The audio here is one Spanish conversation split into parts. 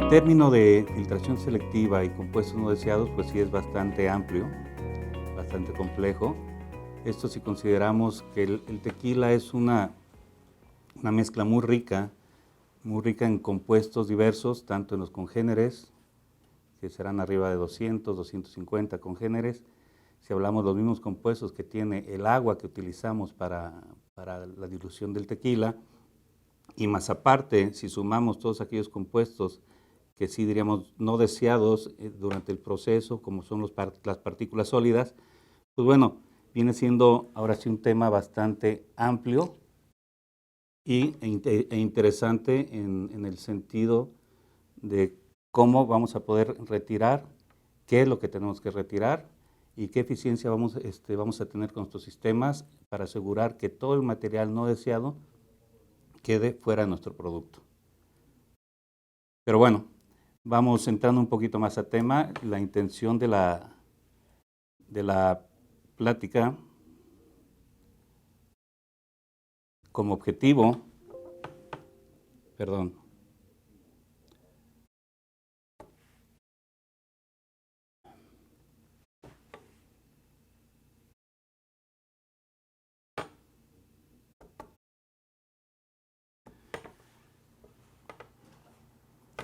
El término de filtración selectiva y compuestos no deseados, pues sí es bastante amplio, bastante complejo. Esto si consideramos que el tequila es una mezcla muy rica en compuestos diversos, tanto en los congéneres, que serán arriba de 200, 250 congéneres. Si hablamos de los mismos compuestos que tiene el agua que utilizamos para la dilución del tequila, y más aparte, si sumamos todos aquellos compuestos que sí diríamos no deseados durante el proceso, como son las partículas sólidas, pues bueno, viene siendo ahora sí un tema bastante amplio e interesante en el sentido de cómo vamos a poder retirar, qué es lo que tenemos que retirar y qué eficiencia vamos a tener con nuestros sistemas para asegurar que todo el material no deseado quede fuera de nuestro producto. Pero bueno, vamos entrando un poquito más a tema. La intención de la plática como objetivo, perdón,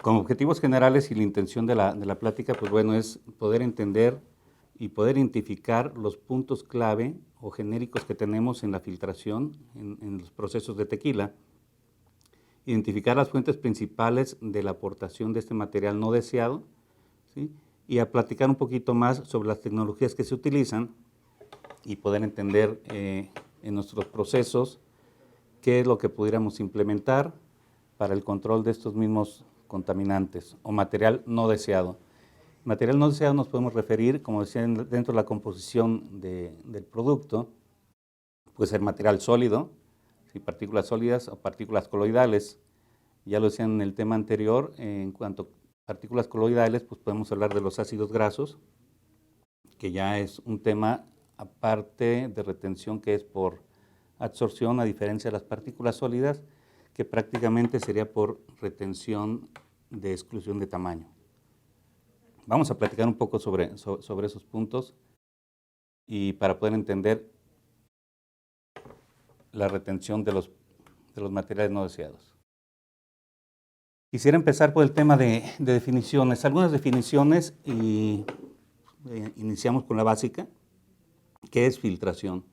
como objetivos generales y la intención de la plática, pues bueno, es poder entender y poder identificar los puntos clave o genéricos que tenemos en la filtración, en los procesos de tequila, identificar las fuentes principales de la aportación de este material no deseado, ¿sí? Y a platicar un poquito más sobre las tecnologías que se utilizan y poder entender en nuestros procesos qué es lo que pudiéramos implementar para el control de estos mismos contaminantes o material no deseado. Material no deseado nos podemos referir, como decía, dentro de la composición del producto, puede ser material sólido, ¿sí? Partículas sólidas o partículas coloidales. Ya lo decía en el tema anterior, en cuanto a partículas coloidales, pues podemos hablar de los ácidos grasos, que ya es un tema aparte de retención que es por absorción, a diferencia de las partículas sólidas, que prácticamente sería por retención de exclusión de tamaño. Vamos a platicar un poco sobre esos puntos y para poder entender la retención de los materiales no deseados. Quisiera empezar por el tema de definiciones. Algunas definiciones y iniciamos con la básica. ¿Qué es filtración?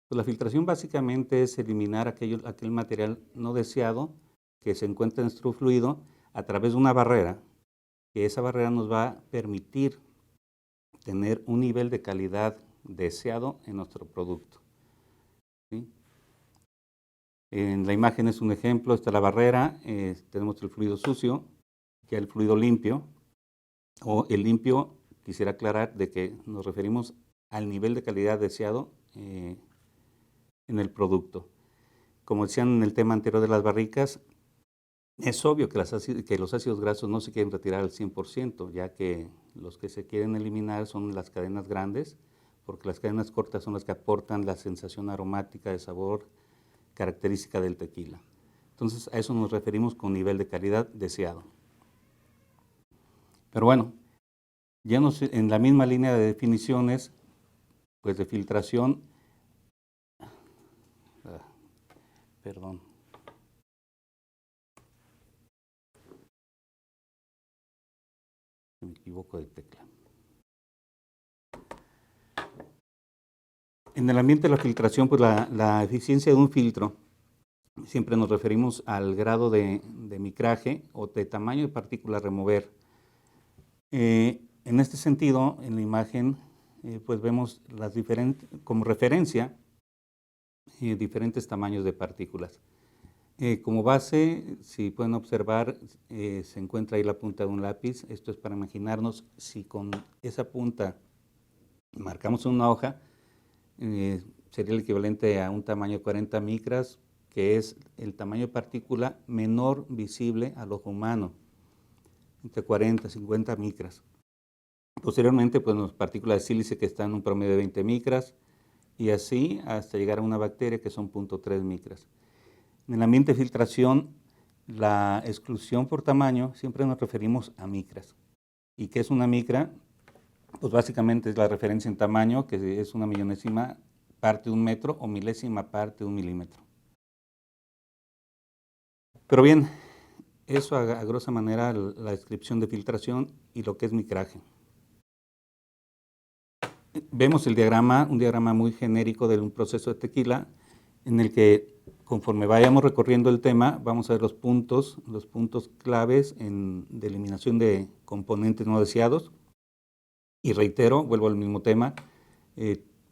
Pues la filtración básicamente es eliminar aquel material no deseado que se encuentra en nuestro fluido a través de una barrera, que esa barrera nos va a permitir tener un nivel de calidad deseado en nuestro producto, ¿sí? En la imagen es un ejemplo, está la barrera, tenemos el fluido sucio, ya el fluido limpio, o el limpio, quisiera aclarar de que nos referimos al nivel de calidad deseado en el producto. Como decían en el tema anterior de las barricas, es obvio que los ácidos grasos no se quieren retirar al 100%, ya que los que se quieren eliminar son las cadenas grandes, porque las cadenas cortas son las que aportan la sensación aromática de sabor característica del tequila. Entonces, a eso nos referimos con nivel de calidad deseado. Pero bueno, ya en la misma línea de definiciones, pues de filtración, perdón. Me equivoco de tecla. En el ambiente de la filtración, pues la eficiencia de un filtro, siempre nos referimos al grado de micraje o de tamaño de partícula a remover. En este sentido, en la imagen, pues vemos como referencia diferentes tamaños de partículas. Como base, si pueden observar, se encuentra ahí la punta de un lápiz. Esto es para imaginarnos si con esa punta marcamos una hoja, sería el equivalente a un tamaño de 40 micras, que es el tamaño de partícula menor visible al ojo humano, entre 40 y 50 micras. Posteriormente, pues las partículas de sílice que están en un promedio de 20 micras, y así hasta llegar a una bacteria que son 0.3 micras. En el ambiente de filtración, la exclusión por tamaño siempre nos referimos a micras. ¿Y qué es una micra? Pues básicamente es la referencia en tamaño, que es una millonésima parte de un metro o milésima parte de un milímetro. Pero bien, eso a grosa manera la descripción de filtración y lo que es micraje. Vemos el diagrama, un diagrama muy genérico de un proceso de tequila, en el que conforme vayamos recorriendo el tema, vamos a ver los puntos claves de eliminación de componentes no deseados. Y reitero, vuelvo al mismo tema,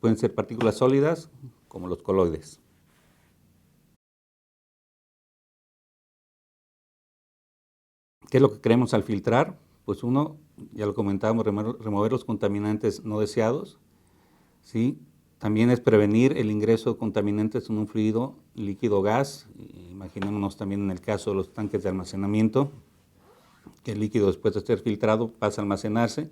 pueden ser partículas sólidas como los coloides. ¿Qué es lo que queremos al filtrar? Pues uno, ya lo comentábamos, remover los contaminantes no deseados, ¿sí? También es prevenir el ingreso de contaminantes en un fluido, líquido o gas. Imaginémonos también en el caso de los tanques de almacenamiento, que el líquido después de ser filtrado pasa a almacenarse,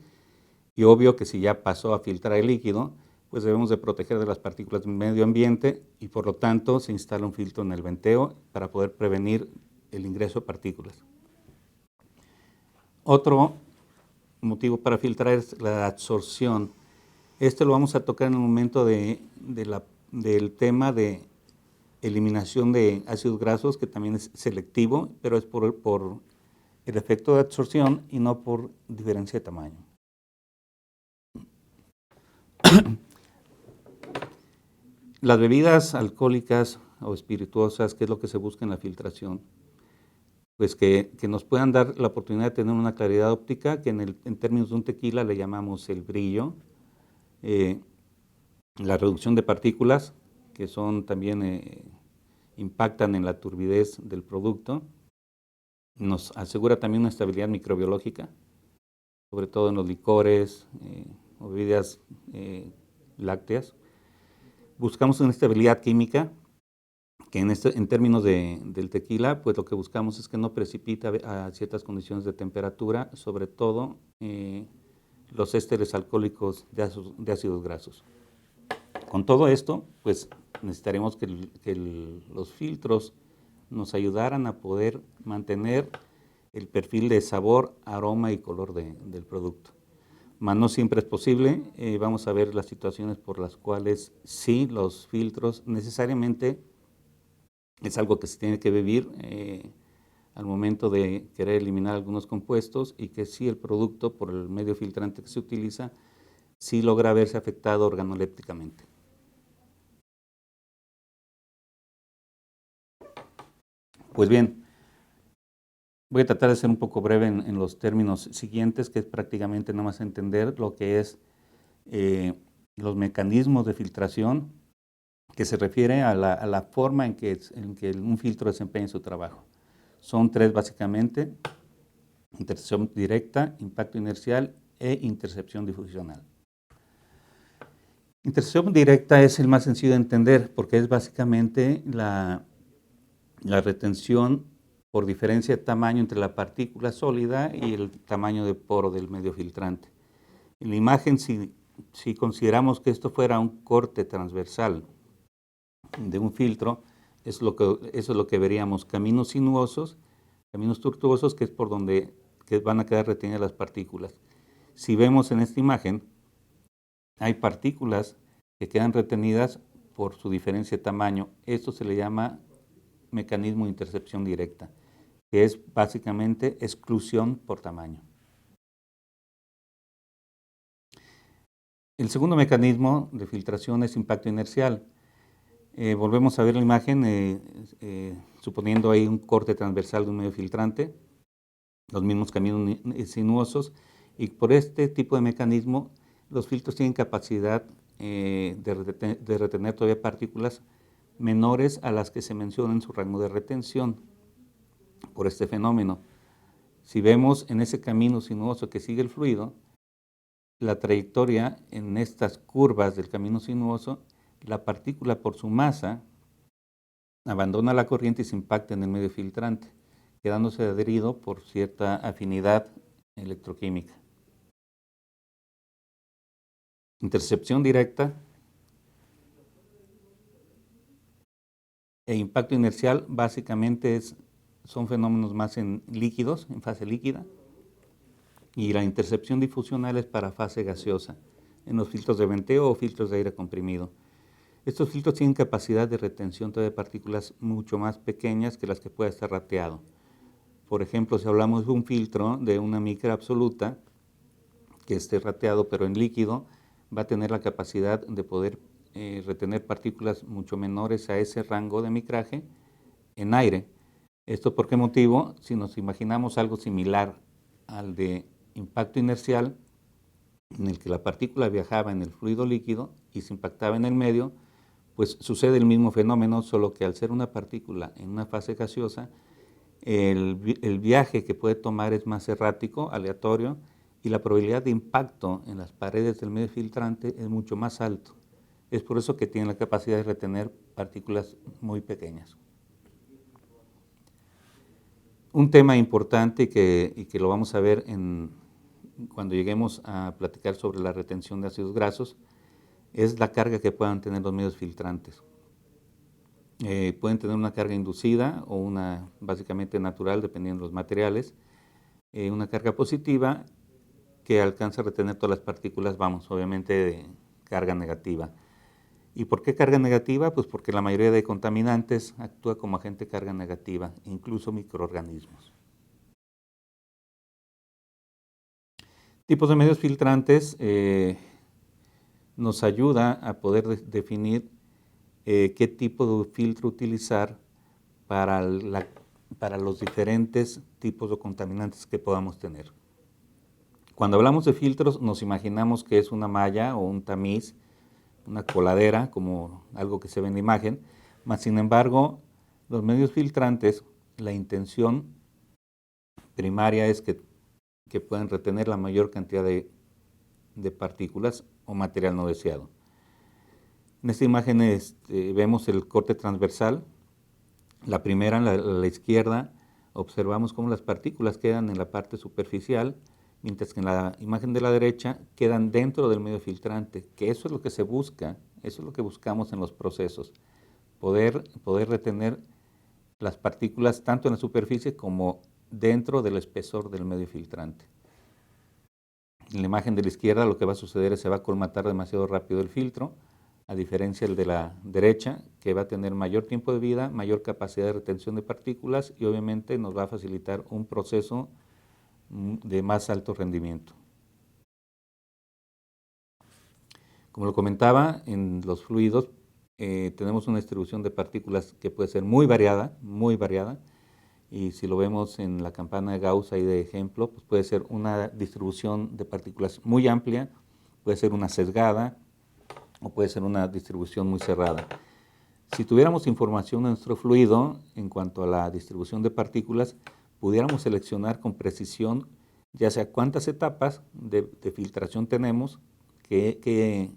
y obvio que si ya pasó a filtrar el líquido, pues debemos de proteger de las partículas del medio ambiente y por lo tanto se instala un filtro en el venteo para poder prevenir el ingreso de partículas. Otro motivo para filtrar es la absorción. Este lo vamos a tocar en el momento del tema de eliminación de ácidos grasos, que también es selectivo, pero es por el efecto de absorción y no por diferencia de tamaño. Las bebidas alcohólicas o espirituosas, ¿qué es lo que se busca en la filtración? Pues que nos puedan dar la oportunidad de tener una claridad óptica, que en términos de un tequila le llamamos el brillo, la reducción de partículas, que son también impactan en la turbidez del producto, nos asegura también una estabilidad microbiológica, sobre todo en los licores o bebidas lácteas. Buscamos una estabilidad química, que en términos del tequila, pues lo que buscamos es que no precipita a ciertas condiciones de temperatura, sobre todo los ésteres alcohólicos de ácidos grasos. Con todo esto, pues necesitaremos que los filtros nos ayudaran a poder mantener el perfil de sabor, aroma y color del producto. Mas no siempre es posible. Vamos a ver las situaciones por las cuales sí los filtros necesariamente es algo que se tiene que vivir al momento de querer eliminar algunos compuestos, y que sí el producto, por el medio filtrante que se utiliza, sí logra verse afectado organolépticamente. Pues bien, voy a tratar de ser un poco breve en los términos siguientes, que es prácticamente nada más entender lo que es los mecanismos de filtración, que se refiere a la forma en que un filtro desempeña su trabajo. Son tres básicamente: intercepción directa, impacto inercial e intercepción difusional. Intercepción directa es el más sencillo de entender, porque es básicamente la retención por diferencia de tamaño entre la partícula sólida y el tamaño de poro del medio filtrante. En la imagen, si consideramos que esto fuera un corte transversal de un filtro, eso es lo que veríamos: caminos sinuosos, caminos tortuosos, que es por donde van a quedar retenidas las partículas. Si vemos en esta imagen, hay partículas que quedan retenidas por su diferencia de tamaño. Esto se le llama mecanismo de intercepción directa, que es básicamente exclusión por tamaño. El segundo mecanismo de filtración es impacto inercial. Volvemos a ver la imagen, suponiendo ahí un corte transversal de un medio filtrante, los mismos caminos sinuosos, y por este tipo de mecanismo los filtros tienen capacidad de retener todavía partículas menores a las que se menciona en su rango de retención por este fenómeno. Si vemos en ese camino sinuoso que sigue el fluido, la trayectoria en estas curvas del camino sinuoso, la partícula por su masa abandona la corriente y se impacta en el medio filtrante, quedándose adherido por cierta afinidad electroquímica. Intercepción directa e impacto inercial básicamente es son fenómenos más en líquidos, en fase líquida, y la intercepción difusional es para fase gaseosa, en los filtros de venteo o filtros de aire comprimido. Estos filtros tienen capacidad de retención de partículas mucho más pequeñas que las que puede estar rateado. Por ejemplo, si hablamos de un filtro de una micra absoluta, que esté rateado pero en líquido, va a tener la capacidad de poder retener partículas mucho menores a ese rango de micraje en aire. ¿Esto por qué motivo? Si nos imaginamos algo similar al de impacto inercial, en el que la partícula viajaba en el fluido líquido y se impactaba en el medio, pues sucede el mismo fenómeno, solo que al ser una partícula en una fase gaseosa, el viaje que puede tomar es más errático, aleatorio, y la probabilidad de impacto en las paredes del medio filtrante es mucho más alto. Es por eso que tiene la capacidad de retener partículas muy pequeñas. Un tema importante y que lo vamos a ver cuando lleguemos a platicar sobre la retención de ácidos grasos es la carga que puedan tener los medios filtrantes. Pueden tener una carga inducida o una básicamente natural, dependiendo de los materiales, una carga positiva que alcanza a retener todas las partículas, obviamente de carga negativa. ¿Y por qué carga negativa? Pues porque la mayoría de contaminantes actúa como agente de carga negativa, incluso microorganismos. Tipos de medios filtrantes nos ayuda a poder definir qué tipo de filtro utilizar para los diferentes tipos de contaminantes que podamos tener. Cuando hablamos de filtros nos imaginamos que es una malla o un tamiz, una coladera, como algo que se ve en la imagen, mas sin embargo los medios filtrantes, la intención primaria es que puedan retener la mayor cantidad de partículas o material no deseado. En esta imagen vemos el corte transversal. La primera, a la izquierda, observamos cómo las partículas quedan en la parte superficial, mientras que en la imagen de la derecha quedan dentro del medio filtrante, que eso es lo que se busca, eso es lo que buscamos en los procesos, poder retener las partículas tanto en la superficie como dentro del espesor del medio filtrante. En la imagen de la izquierda lo que va a suceder es que se va a colmatar demasiado rápido el filtro, a diferencia del de la derecha, que va a tener mayor tiempo de vida, mayor capacidad de retención de partículas y obviamente nos va a facilitar un proceso de más alto rendimiento. Como lo comentaba, en los fluidos tenemos una distribución de partículas que puede ser muy variada, y si lo vemos en la campana de Gauss ahí de ejemplo, pues puede ser una distribución de partículas muy amplia, puede ser una sesgada o puede ser una distribución muy cerrada. Si tuviéramos información de nuestro fluido en cuanto a la distribución de partículas, pudiéramos seleccionar con precisión ya sea cuántas etapas de filtración tenemos que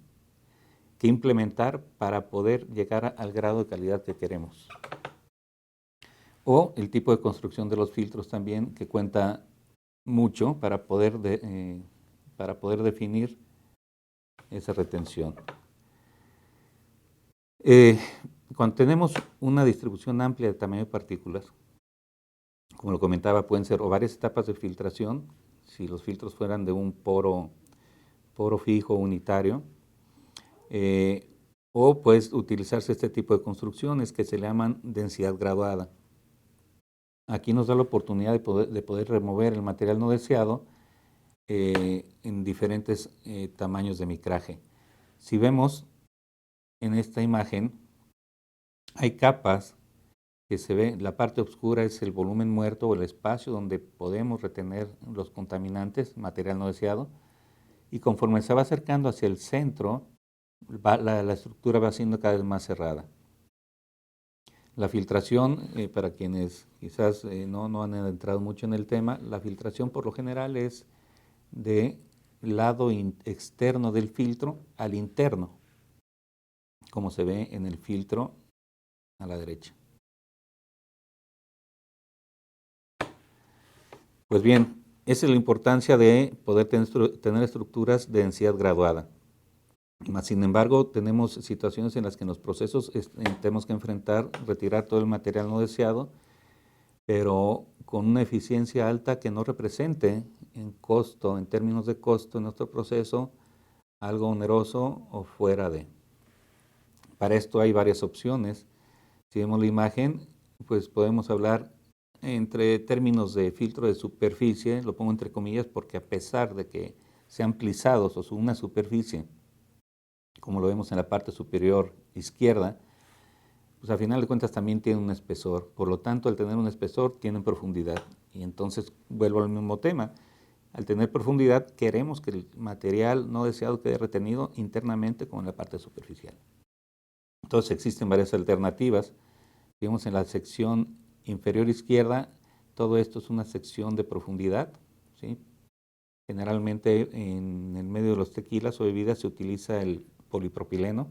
implementar para poder llegar al grado de calidad que queremos. O el tipo de construcción de los filtros también, que cuenta mucho para poder definir esa retención. Cuando tenemos una distribución amplia de tamaño de partículas, como lo comentaba, pueden ser o varias etapas de filtración, si los filtros fueran de un poro fijo unitario, o puede utilizarse este tipo de construcciones que se le llaman densidad graduada. Aquí nos da la oportunidad de poder remover el material no deseado en diferentes tamaños de micraje. Si vemos en esta imagen, hay capas que se ve, la parte oscura es el volumen muerto o el espacio donde podemos retener los contaminantes, material no deseado, y conforme se va acercando hacia el centro, la estructura va siendo cada vez más cerrada. La filtración, para quienes quizás no han entrado mucho en el tema, la filtración por lo general es del lado externo del filtro al interno, como se ve en el filtro a la derecha. Pues bien, esa es la importancia de poder tener estructuras de densidad graduada. Sin embargo, tenemos situaciones en las que en los procesos tenemos que enfrentar, retirar todo el material no deseado, pero con una eficiencia alta que no represente en costo, en términos de costo en nuestro proceso, algo oneroso o fuera de. Para esto hay varias opciones. Si vemos la imagen, pues podemos hablar entre términos de filtro de superficie, lo pongo entre comillas porque a pesar de que sean plisados o una superficie, como lo vemos en la parte superior izquierda, pues al final de cuentas también tiene un espesor. Por lo tanto, al tener un espesor, tienen profundidad. Y entonces vuelvo al mismo tema. Al tener profundidad, queremos que el material no deseado quede retenido internamente como en la parte superficial. Entonces existen varias alternativas. Vemos en la sección inferior izquierda, todo esto es una sección de profundidad, ¿sí? Generalmente en el medio de los tequilas o bebidas se utiliza el polipropileno.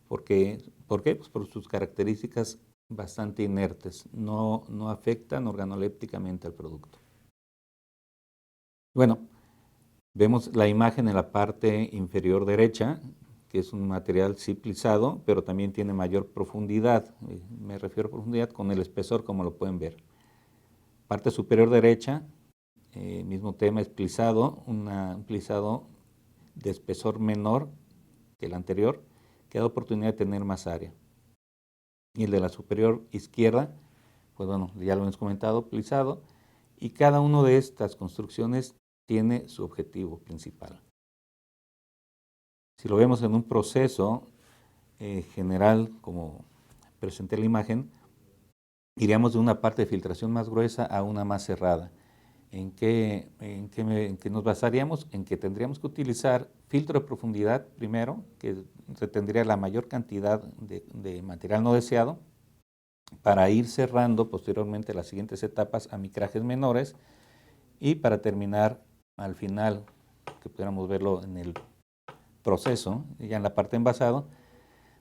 ¿Por qué? Pues por sus características bastante inertes, no afectan organolépticamente al producto. Bueno, vemos la imagen en la parte inferior derecha, que es un material sí plisado, pero también tiene mayor profundidad. Me refiero a profundidad con el espesor, como lo pueden ver. Parte superior derecha, mismo tema, es plisado, un plisado de espesor menor que el anterior, que da oportunidad de tener más área. Y el de la superior izquierda, pues bueno, ya lo hemos comentado, plisado, y cada una de estas construcciones tiene su objetivo principal. Si lo vemos en un proceso general, como presenté la imagen, iríamos de una parte de filtración más gruesa a una más cerrada. ¿En qué nos basaríamos? En que tendríamos que utilizar filtro de profundidad primero, que retendría la mayor cantidad de material no deseado, para ir cerrando posteriormente las siguientes etapas a micrajes menores y para terminar al final, que pudiéramos verlo en el proceso, ya en la parte envasado,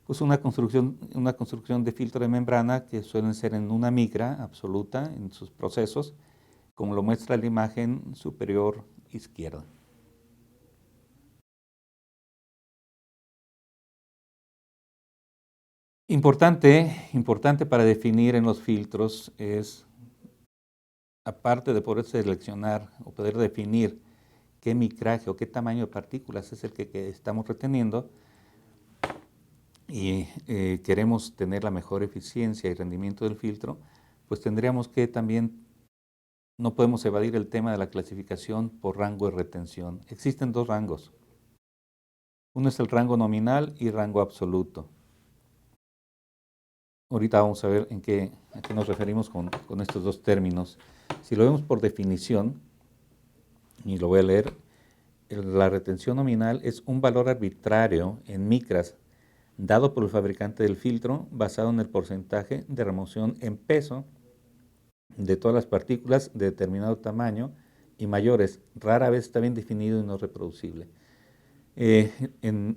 pues una construcción de filtro de membrana que suelen ser en una micra absoluta en sus procesos, como lo muestra la imagen superior izquierda. Importante para definir en los filtros es, aparte de poder seleccionar o poder definir qué micraje o qué tamaño de partículas es el que estamos reteniendo y queremos tener la mejor eficiencia y rendimiento del filtro, pues tendríamos que también, no podemos evadir el tema de la clasificación por rango de retención. Existen dos rangos. Uno es el rango nominal y rango absoluto. Ahorita vamos a ver a qué nos referimos con estos dos términos. Si lo vemos por definición, y lo voy a leer, la retención nominal es un valor arbitrario en micras dado por el fabricante del filtro basado en el porcentaje de remoción en peso de todas las partículas de determinado tamaño y mayores. Rara vez está bien definido y no reproducible. En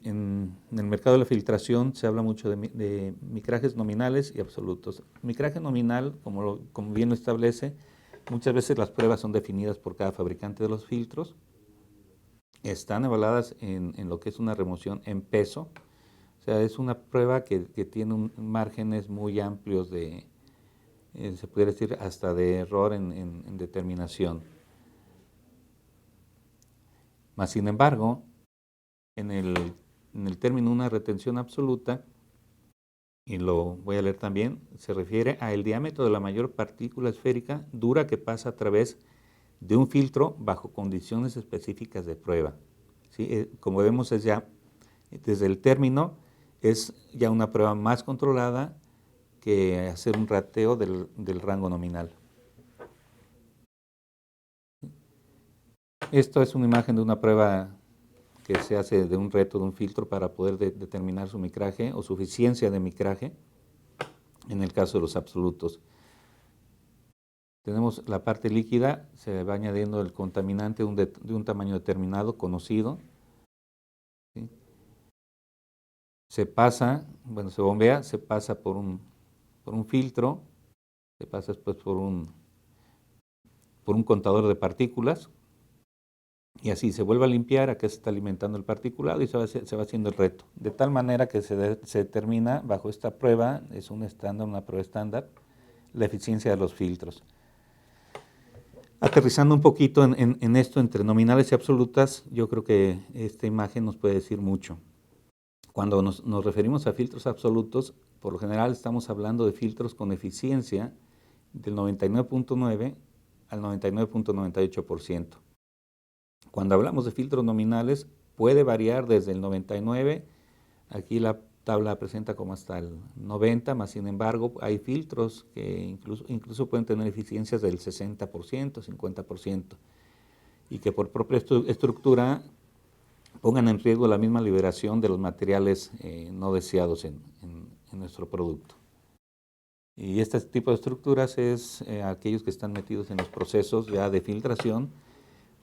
el mercado de la filtración se habla mucho de micrajes nominales y absolutos. Micraje nominal, como bien lo establece, muchas veces las pruebas son definidas por cada fabricante de los filtros. Están evaluadas en lo que es una remoción en peso. O sea, es una prueba que tiene márgenes muy amplios de, se pudiera decir, hasta de error en determinación. Mas, sin embargo, en el término una retención absoluta, y lo voy a leer también, se refiere al diámetro de la mayor partícula esférica dura que pasa a través de un filtro bajo condiciones específicas de prueba. ¿Sí? Como vemos, es ya, desde el término, es ya una prueba más controlada que hacer un rateo del rango nominal. Esto es una imagen de una prueba que se hace de un reto de un filtro para poder determinar su micraje o suficiencia de micraje en el caso de los absolutos. Tenemos la parte líquida, se va añadiendo el contaminante de un tamaño determinado, conocido. ¿Sí? Se pasa, bueno, se bombea, se pasa por un filtro, se pasa después por un contador de partículas, y así se vuelve a limpiar, acá se está alimentando el particulado y se va haciendo el reto. De tal manera que se determina bajo esta prueba, es un estándar, una prueba estándar, la eficiencia de los filtros. Aterrizando un poquito en esto entre nominales y absolutas, yo creo que esta imagen nos puede decir mucho. Cuando nos referimos a filtros absolutos, por lo general estamos hablando de filtros con eficiencia del 99.9 al 99.98%. Cuando hablamos de filtros nominales, puede variar desde el 99, aquí la tabla presenta como hasta el 90, más sin embargo hay filtros que incluso pueden tener eficiencias del 60%, 50%, y que por propia estructura pongan en riesgo la misma liberación de los materiales no deseados en nuestro producto. Y este tipo de estructuras es aquellos que están metidos en los procesos ya de filtración,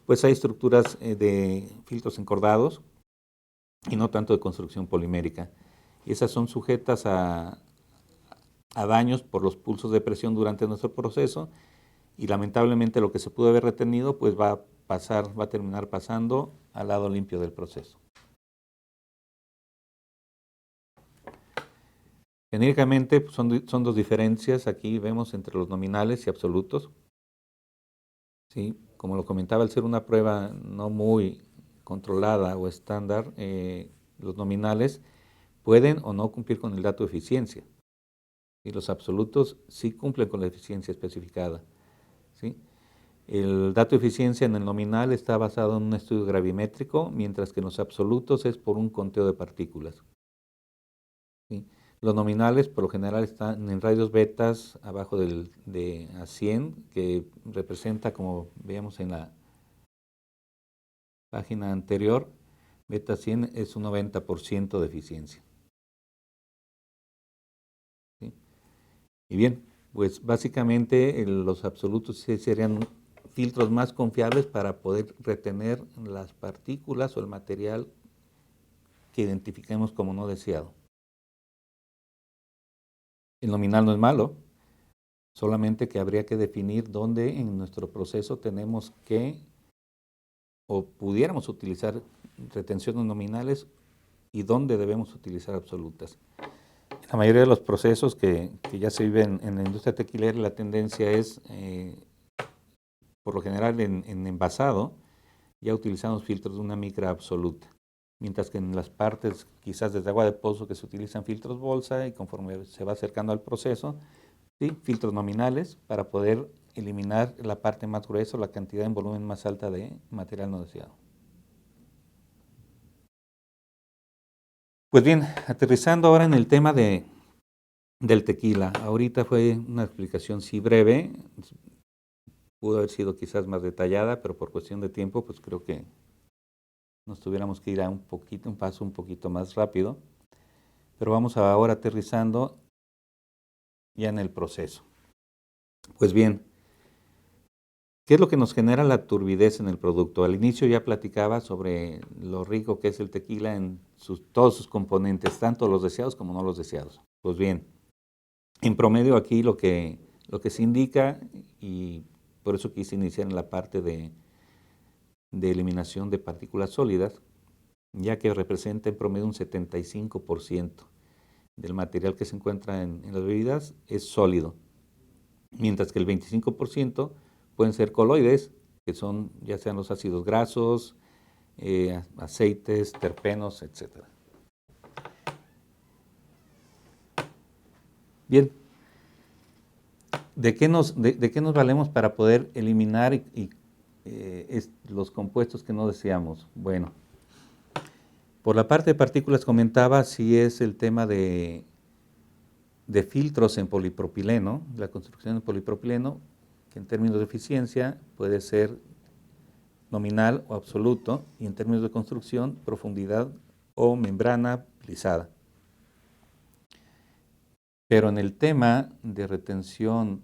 pues hay estructuras de filtros encordados y no tanto de construcción polimérica. Y esas son sujetas a daños por los pulsos de presión durante nuestro proceso, y lamentablemente lo que se pudo haber retenido pues va a terminar pasando al lado limpio del proceso. Genéricamente pues, son dos diferencias, aquí vemos entre los nominales y absolutos. ¿Sí? Como lo comentaba, al ser una prueba no muy controlada o estándar, los nominales pueden o no cumplir con el dato de eficiencia. Y los absolutos sí cumplen con la eficiencia especificada. ¿Sí? El dato de eficiencia en el nominal está basado en un estudio gravimétrico, mientras que en los absolutos es por un conteo de partículas. ¿Sí? Los nominales por lo general están en radios betas abajo de a 100, que representa, como veíamos en la página anterior, beta 100 es un 90% de eficiencia. ¿Sí? Y bien, pues básicamente los absolutos serían filtros más confiables para poder retener las partículas o el material que identifiquemos como no deseado. El nominal no es malo, solamente que habría que definir dónde en nuestro proceso tenemos que o pudiéramos utilizar retenciones nominales y dónde debemos utilizar absolutas. La mayoría de los procesos que ya se viven en la industria tequilera, la tendencia es, por lo general en envasado, ya utilizamos filtros de una micra absoluta, mientras que en las partes quizás desde agua de pozo que se utilizan filtros bolsa, y conforme se va acercando al proceso, ¿sí? Filtros nominales para poder eliminar la parte más gruesa o la cantidad en volumen más alta de material no deseado. Pues bien, aterrizando ahora en el tema del tequila. Ahorita fue una explicación sí breve, pudo haber sido quizás más detallada, pero por cuestión de tiempo, pues creo que nos tuviéramos que ir a un paso un poquito más rápido. Pero vamos ahora aterrizando ya en el proceso. Pues bien, ¿qué es lo que nos genera la turbidez en el producto? Al inicio ya platicaba sobre lo rico que es el tequila en todos sus componentes, tanto los deseados como no los deseados. Pues bien, en promedio aquí lo que se indica, y por eso quise iniciar en la parte de eliminación de partículas sólidas, ya que representa en promedio un 75% del material que se encuentra en las bebidas es sólido, mientras que el 25% pueden ser coloides, que son ya sean los ácidos grasos, aceites, terpenos, etc. Bien, ¿de qué nos valemos para poder eliminar los compuestos que no deseamos? Bueno, por la parte de partículas comentaba, sí es el tema de filtros en polipropileno, la construcción en polipropileno, que en términos de eficiencia puede ser nominal o absoluto, y en términos de construcción, profundidad o membrana plisada. Pero en el tema de retención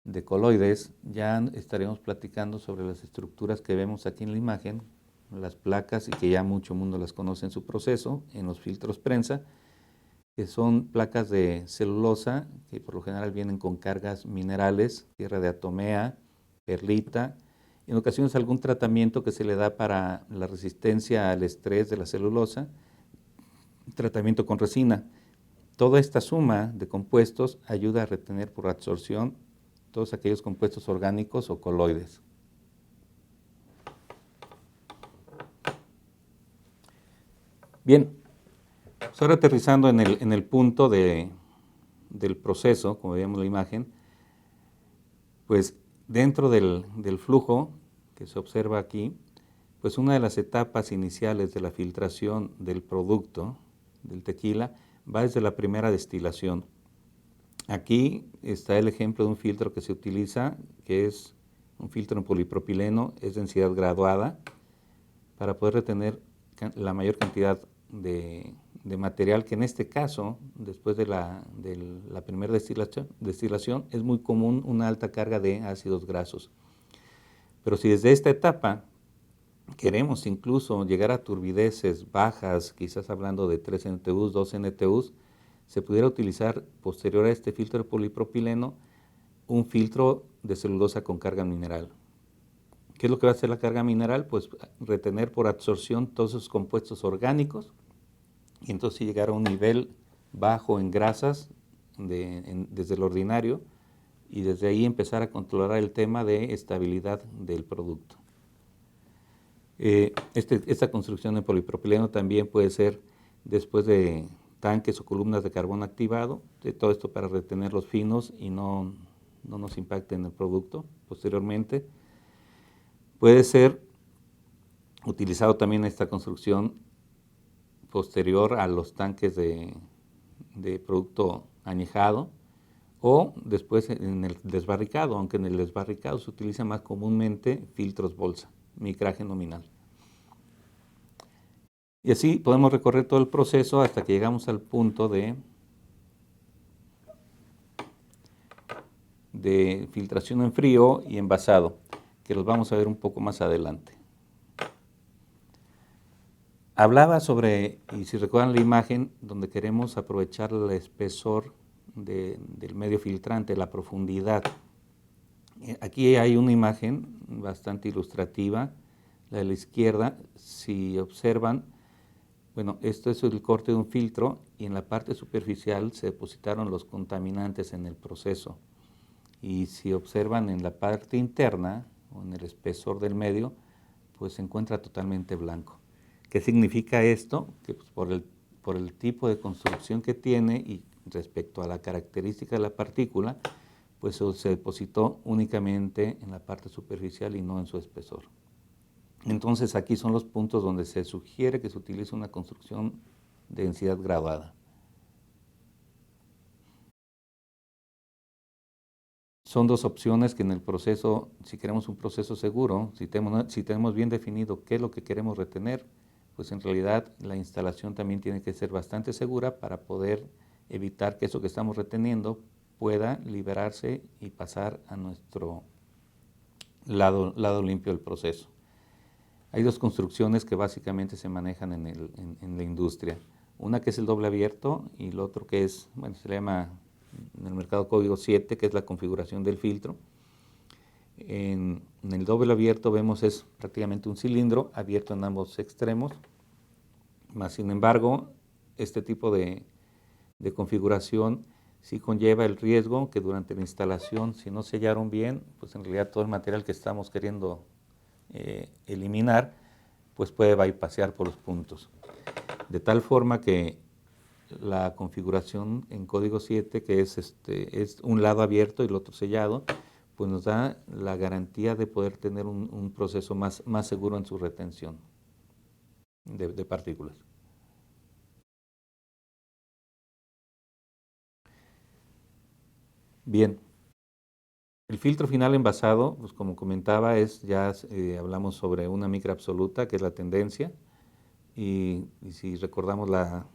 de coloides, ya estaremos platicando sobre las estructuras que vemos aquí en la imagen, las placas, y que ya mucho mundo las conoce en su proceso, en los filtros prensa, que son placas de celulosa, que por lo general vienen con cargas minerales, tierra de atomea, perlita, en ocasiones algún tratamiento que se le da para la resistencia al estrés de la celulosa, tratamiento con resina. Toda esta suma de compuestos ayuda a retener por absorción todos aquellos compuestos orgánicos o coloides. Bien, pues ahora aterrizando en el punto del proceso, como veíamos la imagen, pues dentro del flujo que se observa aquí, pues una de las etapas iniciales de la filtración del producto, del tequila, va desde la primera destilación. Aquí está el ejemplo de un filtro que se utiliza, que es un filtro en polipropileno, es densidad graduada, para poder retener la mayor cantidad de material, que en este caso, después de la primera destilación, es muy común una alta carga de ácidos grasos. Pero si desde esta etapa queremos incluso llegar a turbideces bajas, quizás hablando de 3 NTUs, 2 NTUs, se pudiera utilizar posterior a este filtro de polipropileno un filtro de celulosa con carga mineral. ¿Qué es lo que va a hacer la carga mineral? Pues retener por absorción todos esos compuestos orgánicos y entonces llegar a un nivel bajo en grasas desde el ordinario y desde ahí empezar a controlar el tema de estabilidad del producto. Esta construcción de polipropileno también puede ser después de tanques o columnas de carbón activado, de todo esto para retener los finos y no nos impacten el producto posteriormente. Puede ser utilizado también esta construcción posterior a los tanques de producto añejado o después en el desbarricado, aunque en el desbarricado se utiliza más comúnmente filtros bolsa, micraje nominal. Y así podemos recorrer todo el proceso hasta que llegamos al punto de filtración en frío y envasado, que los vamos a ver un poco más adelante. Hablaba sobre, y si recuerdan la imagen, donde queremos aprovechar el espesor del medio filtrante, la profundidad. Aquí hay una imagen bastante ilustrativa, la de la izquierda. Si observan, bueno, esto es el corte de un filtro y en la parte superficial se depositaron los contaminantes en el proceso. Y si observan en la parte interna o en el espesor del medio, pues se encuentra totalmente blanco. ¿Qué significa esto? Que pues, por el tipo de construcción que tiene y respecto a la característica de la partícula, pues se depositó únicamente en la parte superficial y no en su espesor. Entonces aquí son los puntos donde se sugiere que se utilice una construcción de densidad graduada. Son dos opciones que en el proceso, si queremos un proceso seguro, si tenemos bien definido qué es lo que queremos retener, pues en realidad la instalación también tiene que ser bastante segura para poder evitar que eso que estamos reteniendo pueda liberarse y pasar a nuestro lado limpio del proceso. Hay dos construcciones que básicamente se manejan en la industria. Una que es el doble abierto y el otro que es, bueno, se le llama en el mercado código 7, que es la configuración del filtro. En el doble abierto vemos es prácticamente un cilindro abierto en ambos extremos, más sin embargo, este tipo de configuración sí conlleva el riesgo que durante la instalación, si no sellaron bien, pues en realidad todo el material que estamos queriendo eliminar, pues puede bypassear por los puntos. De tal forma que la configuración en código 7, que es un lado abierto y el otro sellado, pues nos da la garantía de poder tener un proceso más seguro en su retención de partículas. Bien, el filtro final envasado, pues como comentaba, hablamos sobre una micra absoluta, que es la tendencia, y si recordamos la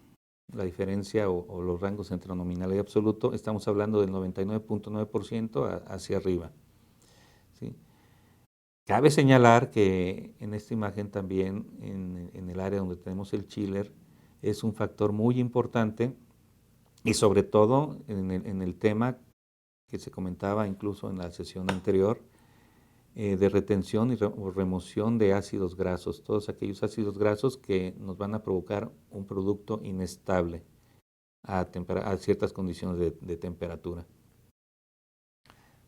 diferencia o los rangos entre nominal y absoluto, estamos hablando del 99.9% hacia arriba. ¿Sí? Cabe señalar que en esta imagen también, en el área donde tenemos el chiller, es un factor muy importante y sobre todo en el tema que se comentaba incluso en la sesión anterior, de retención o remoción de ácidos grasos, todos aquellos ácidos grasos que nos van a provocar un producto inestable a ciertas condiciones de temperatura.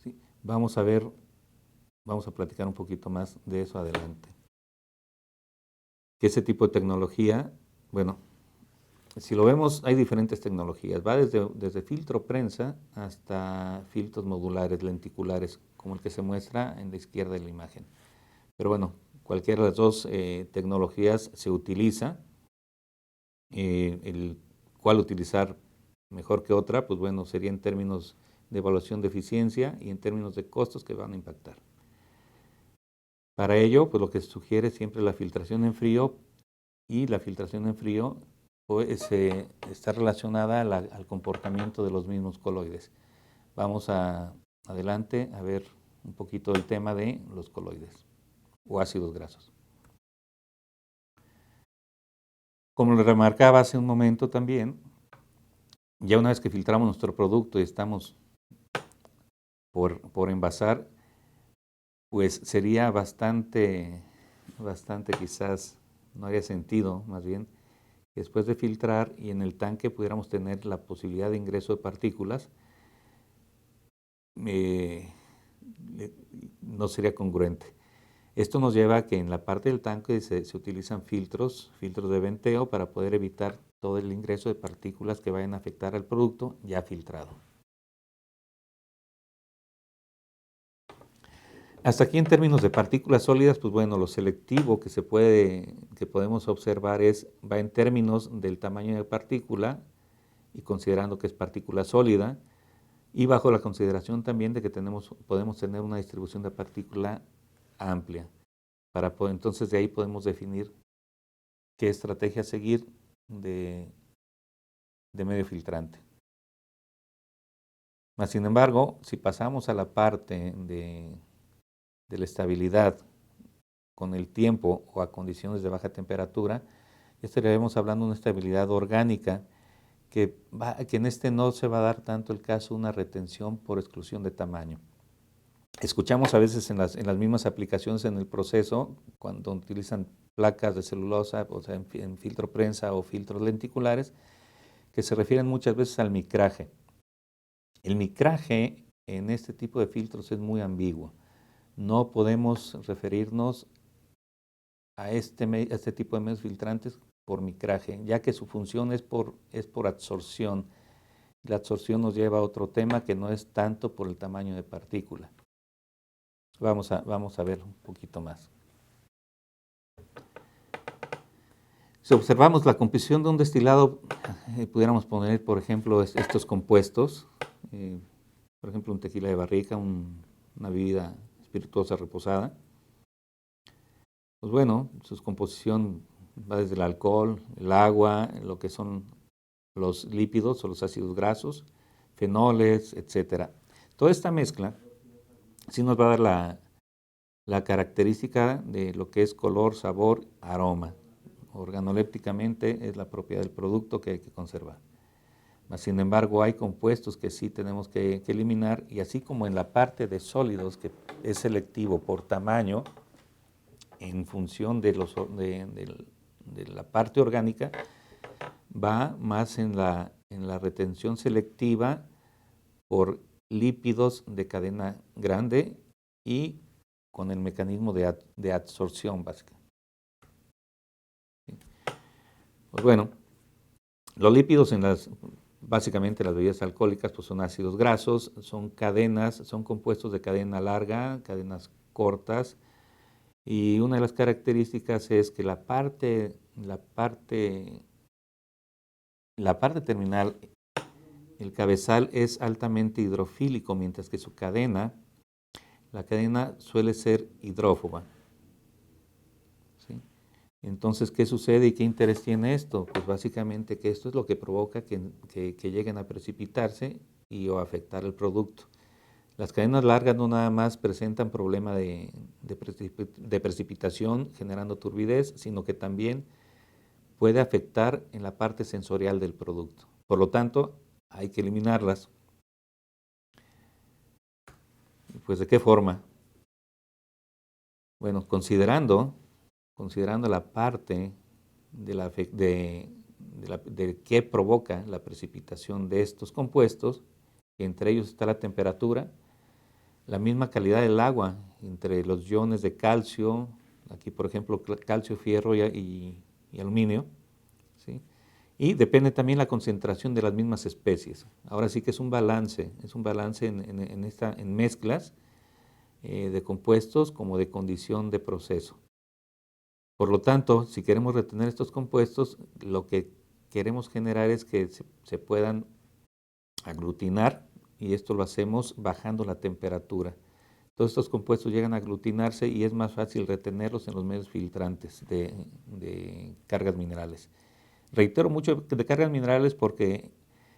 ¿Sí? Vamos a platicar un poquito más de eso adelante. Que ese tipo de tecnología, bueno, si lo vemos, hay diferentes tecnologías. Va desde filtro prensa hasta filtros modulares, lenticulares, como el que se muestra en la izquierda de la imagen. Pero bueno, cualquiera de las dos tecnologías se utiliza. El cuál utilizar mejor que otra, pues bueno, sería en términos de evaluación de eficiencia y en términos de costos que van a impactar. Para ello, pues lo que se sugiere siempre es la filtración en frío, y la filtración en frío pues, está relacionada al comportamiento de los mismos coloides. Vamos adelante a ver un poquito el tema de los coloides o ácidos grasos. Como le remarcaba hace un momento también, ya una vez que filtramos nuestro producto y estamos por envasar, pues sería bastante quizás, no haría sentido más bien, que después de filtrar y en el tanque pudiéramos tener la posibilidad de ingreso de partículas, no sería congruente. Esto nos lleva a que en la parte del tanque se utilizan filtros de venteo para poder evitar todo el ingreso de partículas que vayan a afectar al producto ya filtrado. Hasta aquí en términos de partículas sólidas, pues bueno, lo selectivo que podemos observar va en términos del tamaño de partícula y considerando que es partícula sólida y bajo la consideración también de que podemos tener una distribución de partícula amplia. Entonces de ahí podemos definir qué estrategia seguir de medio filtrante. Sin embargo, si pasamos a la parte de la estabilidad con el tiempo o a condiciones de baja temperatura, ya estaríamos hablando de una estabilidad orgánica que en este no se va a dar tanto el caso de una retención por exclusión de tamaño. Escuchamos a veces en las mismas aplicaciones en el proceso, cuando utilizan placas de celulosa, o sea, en filtro prensa o filtros lenticulares, que se refieren muchas veces al micraje. El micraje en este tipo de filtros es muy ambiguo. No podemos referirnos a este tipo de medios filtrantes por micraje, ya que su función es por absorción. La absorción nos lleva a otro tema que no es tanto por el tamaño de partícula. Vamos a ver un poquito más. Si observamos la composición de un destilado, pudiéramos poner, por ejemplo, estos compuestos, por ejemplo, un tequila de barrica, una bebida espirituosa reposada. Pues bueno, su composición va desde el alcohol, el agua, lo que son los lípidos o los ácidos grasos, fenoles, etc. Toda esta mezcla sí nos va a dar la característica de lo que es color, sabor, aroma. Organolépticamente es la propiedad del producto que hay que conservar. Sin embargo, hay compuestos que sí tenemos que eliminar, y así como en la parte de sólidos, que es selectivo por tamaño, en función de la parte orgánica, va más en la retención selectiva por lípidos de cadena grande y con el mecanismo de absorción básica. Pues bueno, los lípidos básicamente las bebidas alcohólicas pues son ácidos grasos, son compuestos de cadena larga, cadenas cortas, y una de las características es que la parte terminal, el cabezal es altamente hidrofílico, mientras que la cadena suele ser hidrófoba. ¿Sí? Entonces, ¿qué sucede y qué interés tiene esto? Pues básicamente que esto es lo que provoca que lleguen a precipitarse o afectar el producto. Las cadenas largas no nada más presentan problema de precipitación generando turbidez, sino que también puede afectar en la parte sensorial del producto. Por lo tanto, hay que eliminarlas. Pues, ¿de qué forma? Bueno, considerando la parte de qué provoca la precipitación de estos compuestos, entre ellos está la temperatura, la misma calidad del agua entre los iones de calcio, aquí por ejemplo calcio, fierro y aluminio, ¿sí? Y depende también la concentración de las mismas especies. Ahora sí que es un balance en mezclas de compuestos como de condición de proceso. Por lo tanto, si queremos retener estos compuestos, lo que queremos generar es que se puedan aglutinar, y esto lo hacemos bajando la temperatura. Todos estos compuestos llegan a aglutinarse y es más fácil retenerlos en los medios filtrantes de cargas minerales. Reitero mucho de cargas minerales porque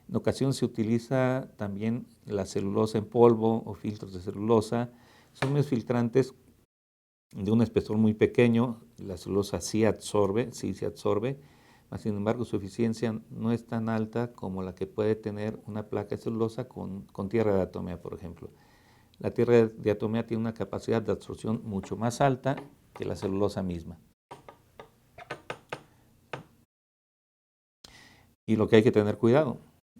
en ocasiones se utiliza también la celulosa en polvo o filtros de celulosa. Son medios filtrantes de un espesor muy pequeño. La celulosa sí se absorbe, mas sin embargo su eficiencia no es tan alta como la que puede tener una placa de celulosa con tierra de diatomea, por ejemplo. La tierra de diatomea tiene una capacidad de absorción mucho más alta que la celulosa misma. Y lo que hay que tener cuidado,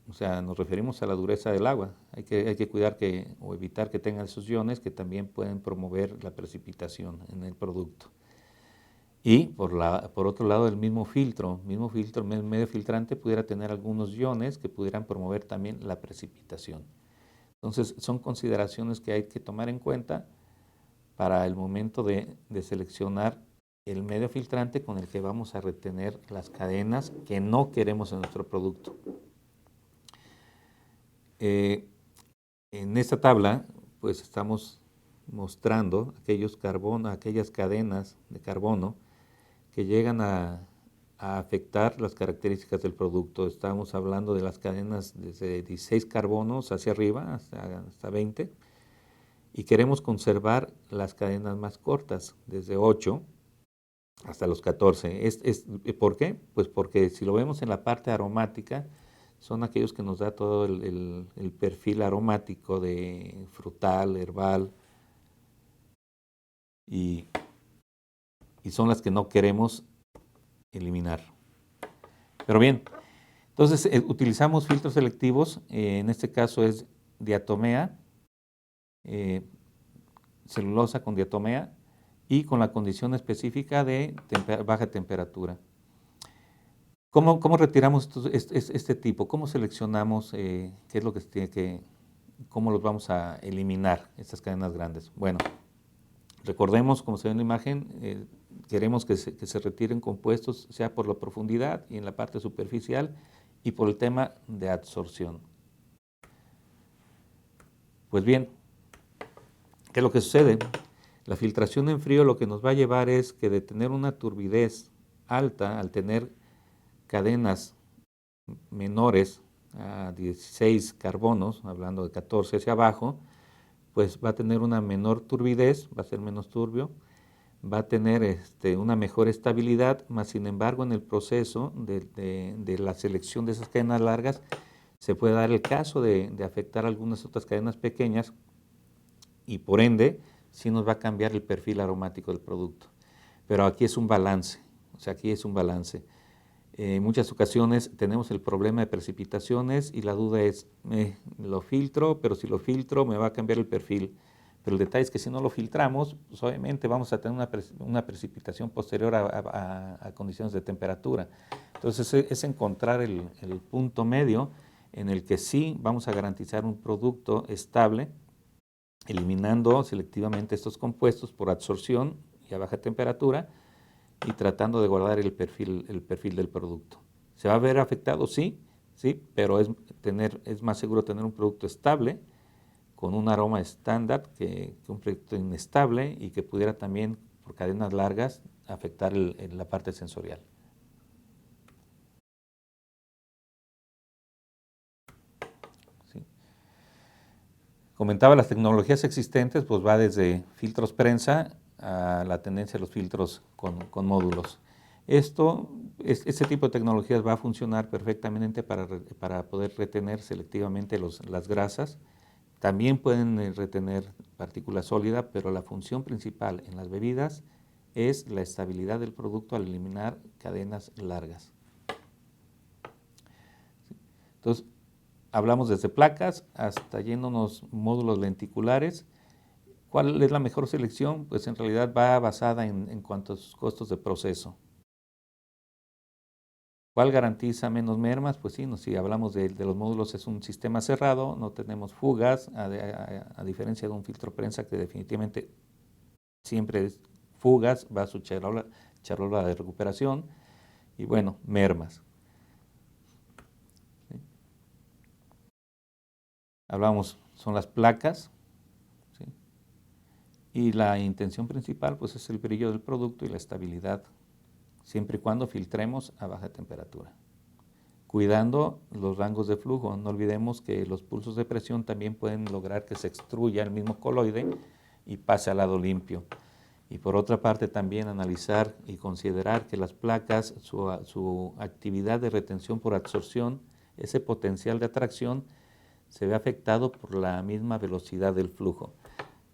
o sea, nos referimos a la dureza del agua. Hay que cuidar o evitar que tengan esos iones que también pueden promover la precipitación en el producto. Y por otro lado, el mismo filtro, el medio filtrante pudiera tener algunos iones que pudieran promover también la precipitación. Entonces, son consideraciones que hay que tomar en cuenta para el momento de seleccionar el medio filtrante con el que vamos a retener las cadenas que no queremos en nuestro producto. En esta tabla, pues estamos mostrando aquellas cadenas de carbono que llegan a afectar las características del producto. Estamos hablando de las cadenas desde 16 carbonos hacia arriba hasta 20, y queremos conservar las cadenas más cortas, desde 8 hasta los 14. ¿Por qué? Pues porque si lo vemos en la parte aromática, son aquellos que nos da todo el perfil aromático de frutal, herbal, y son las que no queremos eliminar. Pero bien, entonces utilizamos filtros selectivos, en este caso es diatomea, celulosa con diatomea, y con la condición específica de baja temperatura. ¿Cómo retiramos este tipo? ¿Cómo seleccionamos qué es lo que se tiene cómo los vamos a eliminar, estas cadenas grandes? Bueno, recordemos, como se ve en la imagen, queremos que se retiren compuestos, sea por la profundidad y en la parte superficial, y por el tema de absorción. Pues bien, ¿qué es lo que sucede? La filtración en frío lo que nos va a llevar es que de tener una turbidez alta, al tener cadenas menores a 16 carbonos, hablando de 14 hacia abajo, pues va a tener una menor turbidez, va a ser menos turbio, va a tener una mejor estabilidad, más sin embargo en el proceso de la selección de esas cadenas largas se puede dar el caso de afectar algunas otras cadenas pequeñas, y por ende sí nos va a cambiar el perfil aromático del producto. Pero aquí es un balance, En muchas ocasiones tenemos el problema de precipitaciones y la duda es, ¿lo filtro? Pero si lo filtro me va a cambiar el perfil. Pero el detalle es que si no lo filtramos, pues obviamente vamos a tener una precipitación posterior a condiciones de temperatura. Entonces es encontrar el punto medio en el que sí vamos a garantizar un producto estable, eliminando selectivamente estos compuestos por absorción y a baja temperatura, y tratando de guardar el perfil del producto. ¿Se va a ver afectado? Sí, pero es más seguro tener un producto estable con un aroma estándar que un producto inestable y que pudiera también, por cadenas largas, afectar la parte sensorial. ¿Sí? Comentaba las tecnologías existentes, pues va desde filtros prensa a la tendencia de los filtros con módulos. Este tipo de tecnologías va a funcionar perfectamente para poder retener selectivamente las grasas. También pueden retener partículas sólidas, pero la función principal en las bebidas es la estabilidad del producto al eliminar cadenas largas. Entonces, hablamos desde placas hasta yéndonos módulos lenticulares. ¿Cuál es la mejor selección? Pues en realidad va basada en cuántos costos de proceso. ¿Cuál garantiza menos mermas? Pues sí, si hablamos de los módulos, es un sistema cerrado, no tenemos fugas, a diferencia de un filtro prensa que definitivamente siempre es fugas, va a su charola de recuperación y bueno, mermas. ¿Sí? Hablamos, son las placas, ¿sí? Y la intención principal pues es el brillo del producto y la estabilidad, siempre y cuando filtremos a baja temperatura, cuidando los rangos de flujo. No olvidemos que los pulsos de presión también pueden lograr que se extruya el mismo coloide y pase al lado limpio. Y por otra parte también analizar y considerar que las placas, su actividad de retención por absorción, ese potencial de atracción, se ve afectado por la misma velocidad del flujo.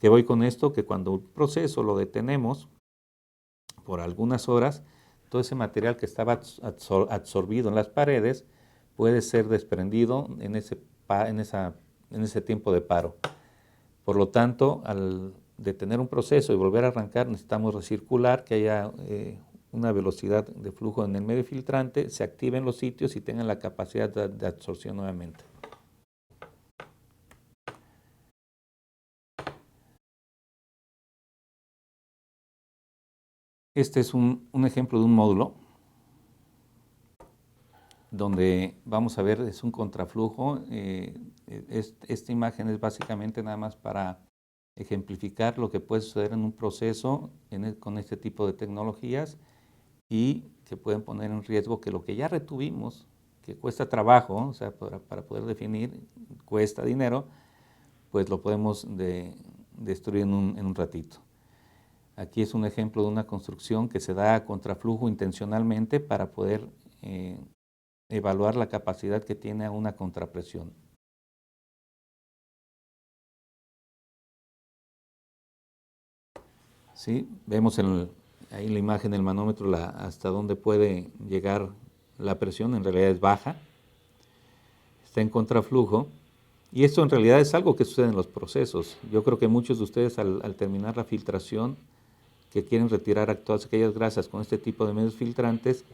¿Qué voy con esto? Que cuando un proceso lo detenemos por algunas horas, todo ese material que estaba absorbido en las paredes puede ser desprendido en ese tiempo de paro. Por lo tanto, al detener un proceso y volver a arrancar, necesitamos recircular, que haya una velocidad de flujo en el medio filtrante, se activen los sitios y tengan la capacidad de absorción nuevamente. Este es un ejemplo de un módulo donde vamos a ver, es un contraflujo. Esta imagen es básicamente nada más para ejemplificar lo que puede suceder en un proceso con este tipo de tecnologías y que pueden poner en riesgo que lo que ya retuvimos, que cuesta trabajo, o sea, para poder definir, cuesta dinero, pues lo podemos destruir en un ratito. Aquí es un ejemplo de una construcción que se da a contraflujo intencionalmente para poder evaluar la capacidad que tiene a una contrapresión. ¿Sí? Vemos ahí la imagen del manómetro hasta dónde puede llegar la presión, en realidad es baja, está en contraflujo, y esto en realidad es algo que sucede en los procesos. Yo creo que muchos de ustedes al terminar la filtración, que quieren retirar todas aquellas grasas con este tipo de medios filtrantes,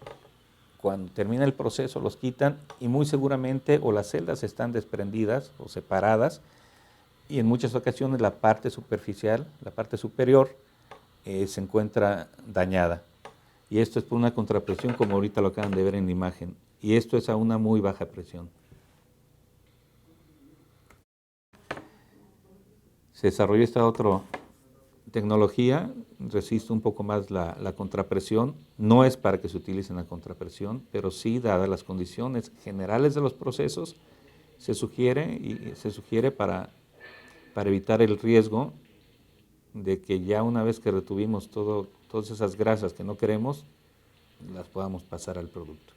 cuando termina el proceso los quitan y muy seguramente o las celdas están desprendidas o separadas, y en muchas ocasiones la parte superficial, la parte superior, se encuentra dañada. Y esto es por una contrapresión, como ahorita lo acaban de ver en la imagen. Y esto es a una muy baja presión. Se desarrolló esta otra tecnología, resiste un poco más la contrapresión. No es para que se utilice en la contrapresión, pero sí, dadas las condiciones generales de los procesos, se sugiere para evitar el riesgo de que ya una vez que retuvimos todas esas grasas que no queremos, las podamos pasar al producto.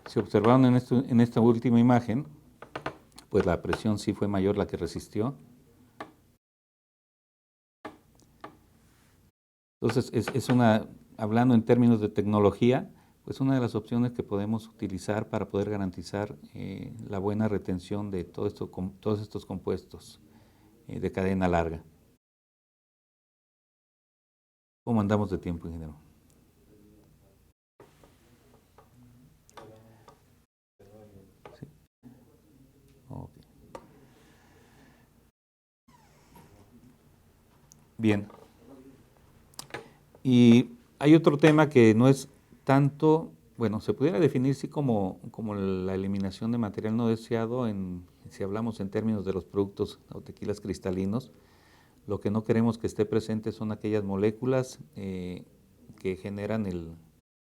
Si observaron en esta última imagen, pues la presión sí fue mayor la que resistió. Entonces, hablando en términos de tecnología, pues una de las opciones que podemos utilizar para poder garantizar la buena retención de todos estos compuestos de cadena larga. ¿Cómo andamos de tiempo, ingeniero? ¿Sí? Okay. Bien. Y hay otro tema que no es tanto, bueno, se pudiera definir sí como la eliminación de material no deseado si hablamos en términos de los productos o tequilas cristalinos. Lo que no queremos que esté presente son aquellas moléculas que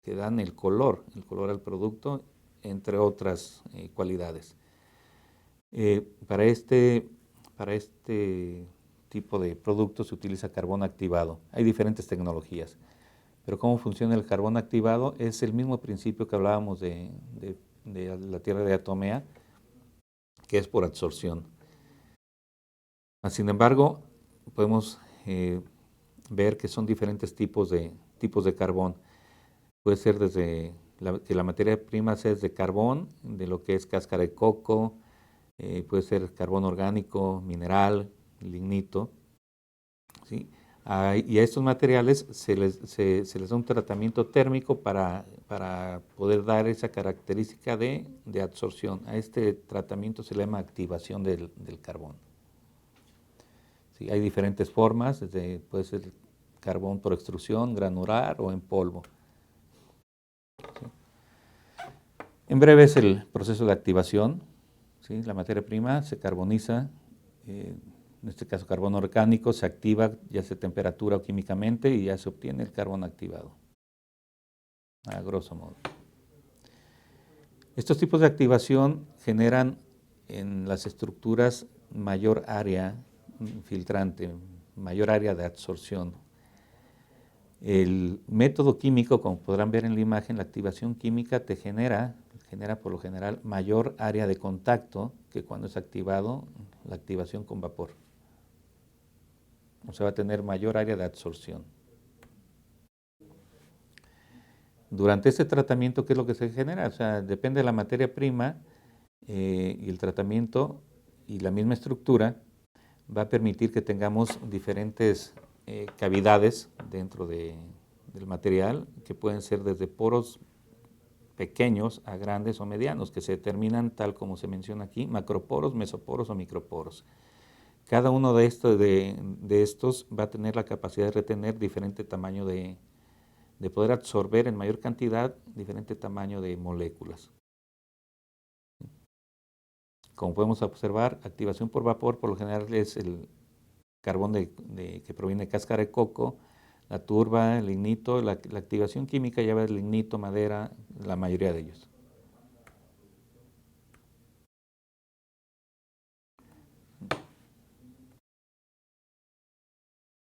que dan el color al producto, entre otras cualidades. Para este tipo de productos se utiliza carbón activado. Hay diferentes tecnologías, pero cómo funciona el carbón activado es el mismo principio que hablábamos de la tierra de diatomea, que es por absorción. Sin embargo, podemos ver que son diferentes tipos de carbón. Puede ser desde que la materia prima sea de carbón, de lo que es cáscara de coco, puede ser carbón orgánico, mineral, lignito, ¿sí? Y a estos materiales se les da un tratamiento térmico para poder dar esa característica de absorción. A este tratamiento se le llama activación del carbón. ¿Sí? Hay diferentes formas, puede ser carbón por extrusión, granular o en polvo. ¿Sí? En breve es el proceso de activación. ¿Sí? La materia prima se carboniza, en este caso carbón orgánico, se activa ya sea temperatura o químicamente y ya se obtiene el carbón activado, a grosso modo. Estos tipos de activación generan en las estructuras mayor área filtrante, mayor área de absorción. El método químico, como podrán ver en la imagen, la activación química genera por lo general mayor área de contacto que cuando es activado la activación con vapor. O sea, va a tener mayor área de absorción. Durante este tratamiento, ¿qué es lo que se genera? O sea, depende de la materia prima y el tratamiento y la misma estructura va a permitir que tengamos diferentes cavidades dentro del material, que pueden ser desde poros pequeños a grandes o medianos, que se determinan tal como se menciona aquí, macroporos, mesoporos o microporos. Cada uno de estos va a tener la capacidad de retener diferente tamaño de poder absorber en mayor cantidad diferente tamaño de moléculas. Como podemos observar, activación por vapor por lo general es el carbón que proviene de cáscara de coco, la turba, el lignito. La activación química lleva el lignito, madera, la mayoría de ellos.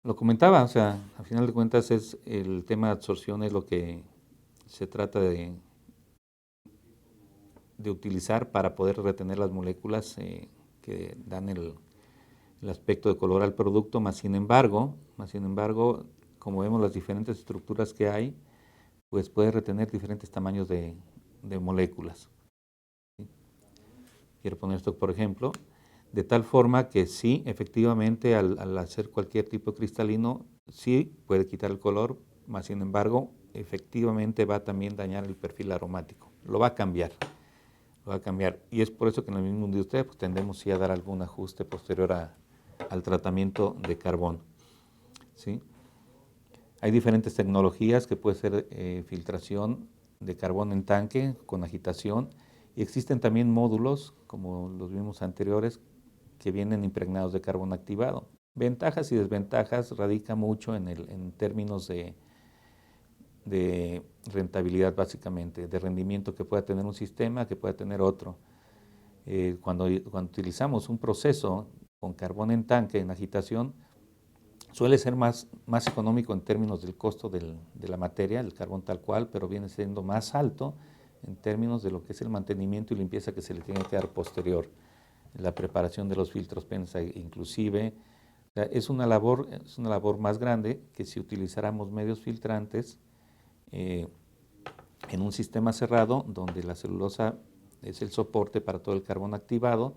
Lo comentaba, o sea, al final de cuentas es el tema de absorción es lo que se trata de utilizar para poder retener las moléculas que dan el aspecto de color al producto, más sin embargo, como vemos las diferentes estructuras que hay, pues puede retener diferentes tamaños de moléculas. ¿Sí? Quiero poner esto por ejemplo, de tal forma que sí, efectivamente, al hacer cualquier tipo de cristalino, sí puede quitar el color, más sin embargo, efectivamente va a también dañar el perfil aromático, lo va a cambiar. Y es por eso que en el mismo industria pues, tendemos sí a dar algún ajuste posterior al tratamiento de carbón. ¿Sí? Hay diferentes tecnologías que puede ser filtración de carbón en tanque con agitación y existen también módulos, como los vimos anteriores, que vienen impregnados de carbón activado. Ventajas y desventajas radica mucho en términos de rentabilidad básicamente, de rendimiento que pueda tener un sistema, que pueda tener otro. Cuando utilizamos un proceso con carbón en tanque, en agitación, suele ser más económico en términos del costo de la materia, el carbón tal cual, pero viene siendo más alto en términos de lo que es el mantenimiento y limpieza que se le tiene que dar posterior, la preparación de los filtros PENSA inclusive. O sea, es una labor más grande que si utilizáramos medios filtrantes en un sistema cerrado donde la celulosa es el soporte para todo el carbón activado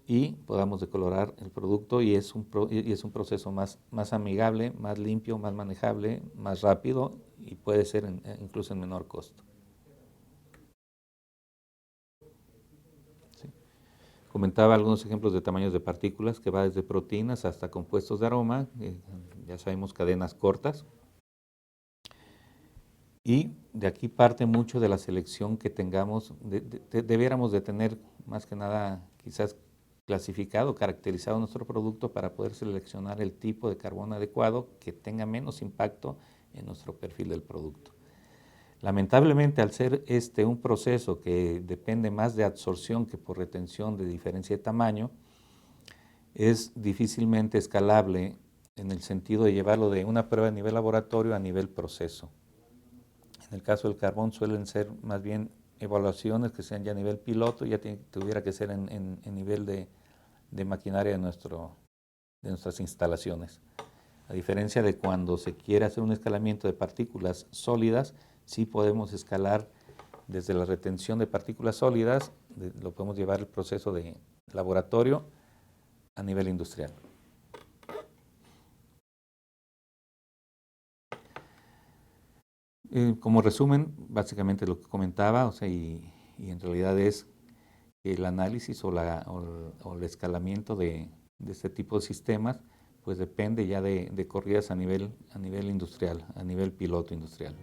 y podamos decolorar el producto y es un proceso más amigable, más limpio, más manejable, más rápido y puede ser incluso en menor costo. ¿Sí? Comentaba algunos ejemplos de tamaños de partículas que va desde proteínas hasta compuestos de aroma, ya sabemos cadenas cortas. Y de aquí parte mucho de la selección que tengamos, debiéramos de tener más que nada quizás clasificado, caracterizado nuestro producto para poder seleccionar el tipo de carbón adecuado que tenga menos impacto en nuestro perfil del producto. Lamentablemente, al ser un proceso que depende más de absorción que por retención de diferencia de tamaño, es difícilmente escalable en el sentido de llevarlo de una prueba a nivel laboratorio a nivel proceso. En el caso del carbón suelen ser más bien evaluaciones que sean ya a nivel piloto, ya tuviera que ser en nivel de maquinaria de nuestro nuestras instalaciones. A diferencia de cuando se quiere hacer un escalamiento de partículas sólidas, sí podemos escalar desde la retención de partículas sólidas, lo podemos llevar el proceso de laboratorio a nivel industrial. Como resumen, básicamente lo que comentaba, y en realidad es que el análisis o el escalamiento de este tipo de sistemas, pues depende ya de corridas a nivel industrial, a nivel piloto industrial.